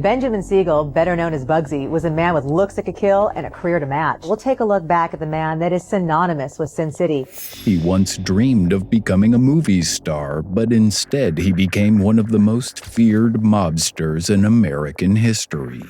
Benjamin Siegel, better known as Bugsy, was a man with looks that could kill and a career to match. We'll take a look back at the man that is synonymous with Sin City. He once dreamed of becoming a movie star, but instead he became one of the most feared mobsters in American history.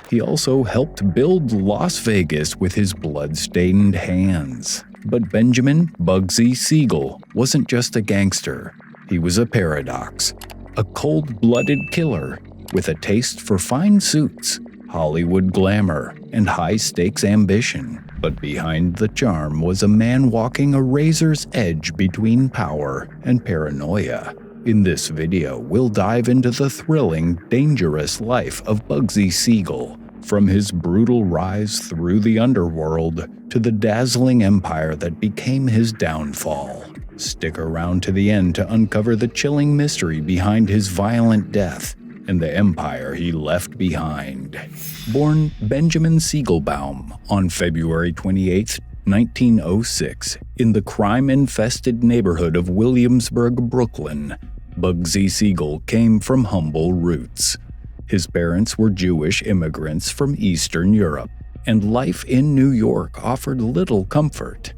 He also helped build Las Vegas with his blood-stained hands. But Benjamin Bugsy Siegel wasn't just a gangster. He was a paradox, a cold-blooded killer with a taste for fine suits, Hollywood glamour, and high-stakes ambition. But behind the charm was a man walking a razor's edge between power and paranoia. In this video, we'll dive into the thrilling, dangerous life of Bugsy Siegel, from his brutal rise through the underworld to the dazzling empire that became his downfall. Stick around to the end to uncover the chilling mystery behind his violent death and the empire he left behind. Born Benjamin Siegelbaum on February 28, 1906, in the crime-infested neighborhood of Williamsburg, Brooklyn, Bugsy Siegel came from humble roots. His parents were Jewish immigrants from Eastern Europe, and life in New York offered little comfort.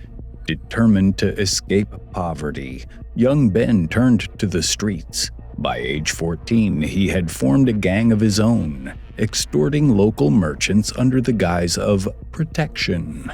Determined to escape poverty, young Ben turned to the streets. By age 14, he had formed a gang of his own, extorting local merchants under the guise of protection.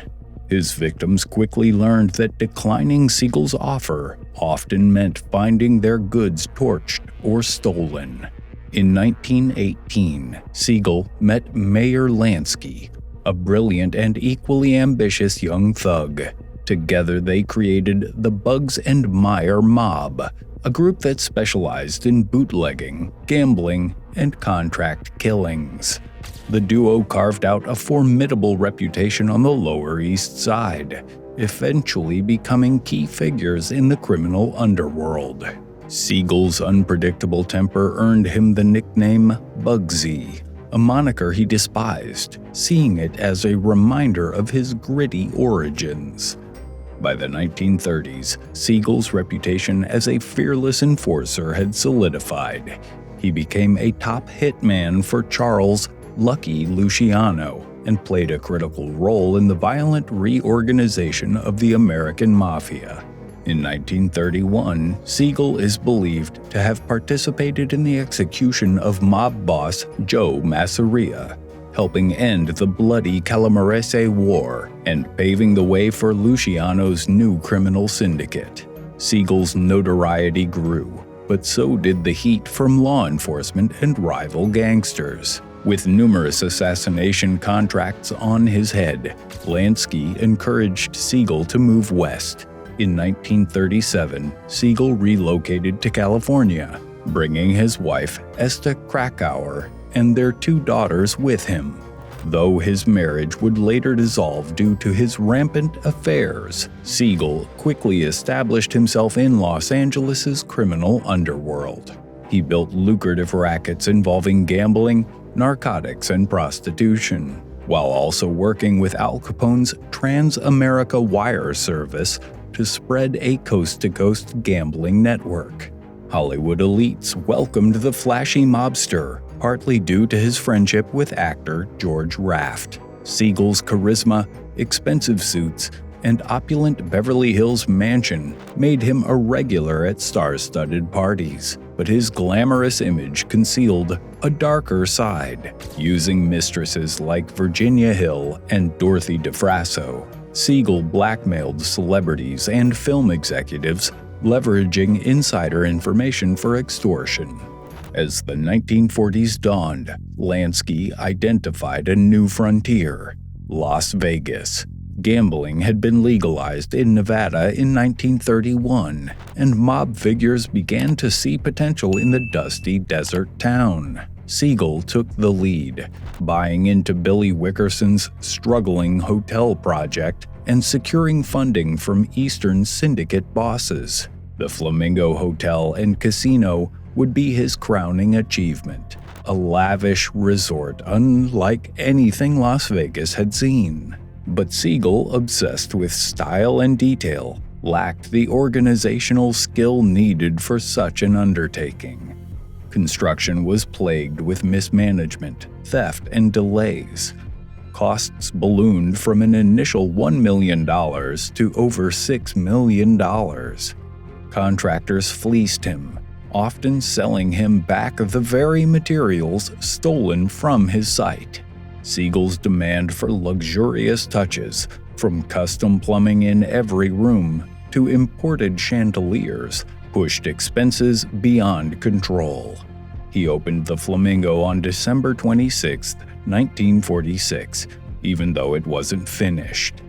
His victims quickly learned that declining Siegel's offer often meant finding their goods torched or stolen. In 1918, Siegel met Mayor Lansky, a brilliant and equally ambitious young thug. Together they created the Bugs and Meyer Mob, a group that specialized in bootlegging, gambling, and contract killings. The duo carved out a formidable reputation on the Lower East Side, eventually becoming key figures in the criminal underworld. Siegel's unpredictable temper earned him the nickname Bugsy, a moniker he despised, seeing it as a reminder of his gritty origins. By the 1930s, Siegel's reputation as a fearless enforcer had solidified. He became a top hitman for Charles "Lucky" Luciano and played a critical role in the violent reorganization of the American Mafia. In 1931, Siegel is believed to have participated in the execution of mob boss Joe Masseria, helping end the bloody Calamarese War and paving the way for Luciano's new criminal syndicate. Siegel's notoriety grew, but so did the heat from law enforcement and rival gangsters. With numerous assassination contracts on his head, Lansky encouraged Siegel to move west. In 1937, Siegel relocated to California, bringing his wife, Esta Krakauer, and their 2 daughters with him. Though his marriage would later dissolve due to his rampant affairs, Siegel quickly established himself in Los Angeles' criminal underworld. He built lucrative rackets involving gambling, narcotics, and prostitution, while also working with Al Capone's Trans-America Wire service to spread a coast-to-coast gambling network. Hollywood elites welcomed the flashy mobster, partly due to his friendship with actor George Raft. Siegel's charisma, expensive suits, and opulent Beverly Hills mansion made him a regular at star-studded parties, but his glamorous image concealed a darker side. Using mistresses like Virginia Hill and Dorothy DeFrasso, Siegel blackmailed celebrities and film executives, leveraging insider information for extortion. As the 1940s dawned, Lansky identified a new frontier: Las Vegas. Gambling had been legalized in Nevada in 1931, and mob figures began to see potential in the dusty desert town. Siegel took the lead, buying into Billy Wickerson's struggling hotel project and securing funding from Eastern Syndicate bosses. The Flamingo Hotel and Casino would be his crowning achievement, a lavish resort unlike anything Las Vegas had seen. But Siegel, obsessed with style and detail, lacked the organizational skill needed for such an undertaking. Construction was plagued with mismanagement, theft, and delays. Costs ballooned from an initial $1 million to over $6 million. Contractors fleeced him, often selling him back the very materials stolen from his site. Siegel's demand for luxurious touches, from custom plumbing in every room to imported chandeliers, pushed expenses beyond control. He opened the Flamingo on December 26, 1946, even though it wasn't finished.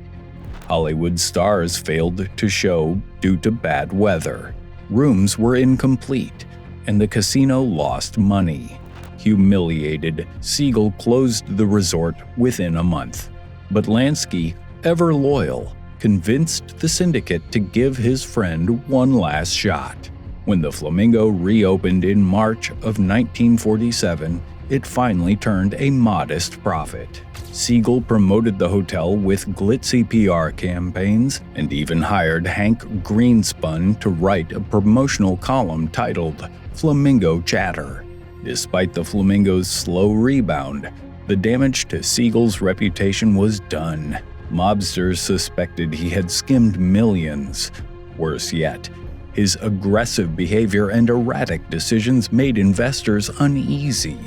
Hollywood stars failed to show due to bad weather. Rooms were incomplete, and the casino lost money. Humiliated, Siegel closed the resort within a month. But Lansky, ever loyal, convinced the syndicate to give his friend one last shot. When the Flamingo reopened in March of 1947, it finally turned a modest profit. Siegel promoted the hotel with glitzy PR campaigns and even hired Hank Greenspun to write a promotional column titled Flamingo Chatter. Despite the Flamingo's slow rebound, the damage to Siegel's reputation was done. Mobsters suspected he had skimmed millions. Worse yet, his aggressive behavior and erratic decisions made investors uneasy.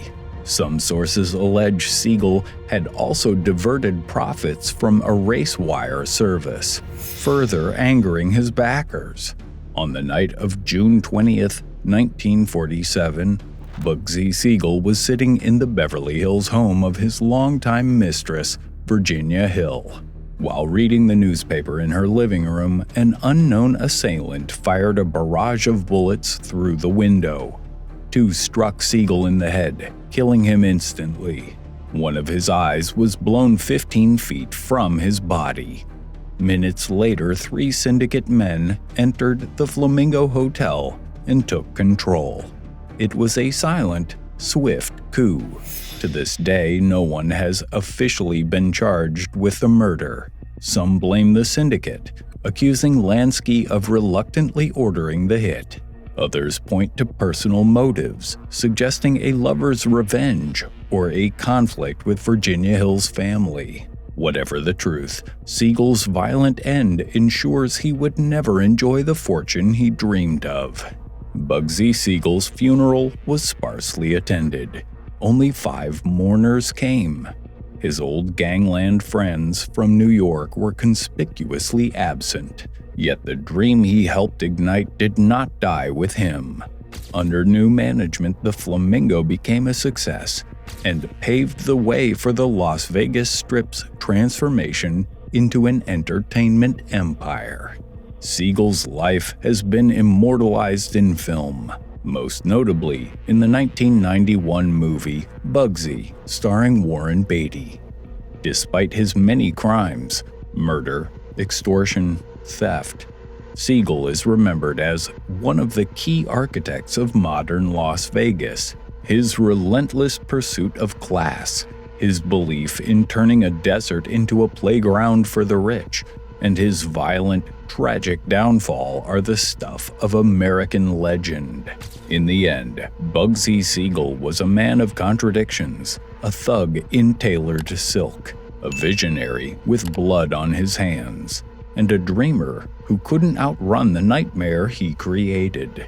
Some sources allege Siegel had also diverted profits from a race wire service, further angering his backers. On the night of June 20th, 1947, Bugsy Siegel was sitting in the Beverly Hills home of his longtime mistress, Virginia Hill. While reading the newspaper in her living room, an unknown assailant fired a barrage of bullets through the window. Two struck Siegel in the head, killing him instantly. One of his eyes was blown 15 feet from his body. Minutes later, 3 syndicate men entered the Flamingo Hotel and took control. It was a silent, swift coup. To this day, no one has officially been charged with the murder. Some blame the syndicate, accusing Lansky of reluctantly ordering the hit. Others point to personal motives, suggesting a lover's revenge or a conflict with Virginia Hill's family. Whatever the truth, Siegel's violent end ensures he would never enjoy the fortune he dreamed of. Bugsy Siegel's funeral was sparsely attended. Only 5 mourners came. His old gangland friends from New York were conspicuously absent. Yet the dream he helped ignite did not die with him. Under new management, the Flamingo became a success and paved the way for the Las Vegas Strip's transformation into an entertainment empire. Siegel's life has been immortalized in film, most notably in the 1991 movie Bugsy, starring Warren Beatty. Despite his many crimes, murder, extortion, theft, Siegel is remembered as one of the key architects of modern Las Vegas. His relentless pursuit of class, his belief in turning a desert into a playground for the rich, and his violent, tragic downfall are the stuff of American legend. In the end, Bugsy Siegel was a man of contradictions, a thug in tailored silk, a visionary with blood on his hands, and a dreamer who couldn't outrun the nightmare he created.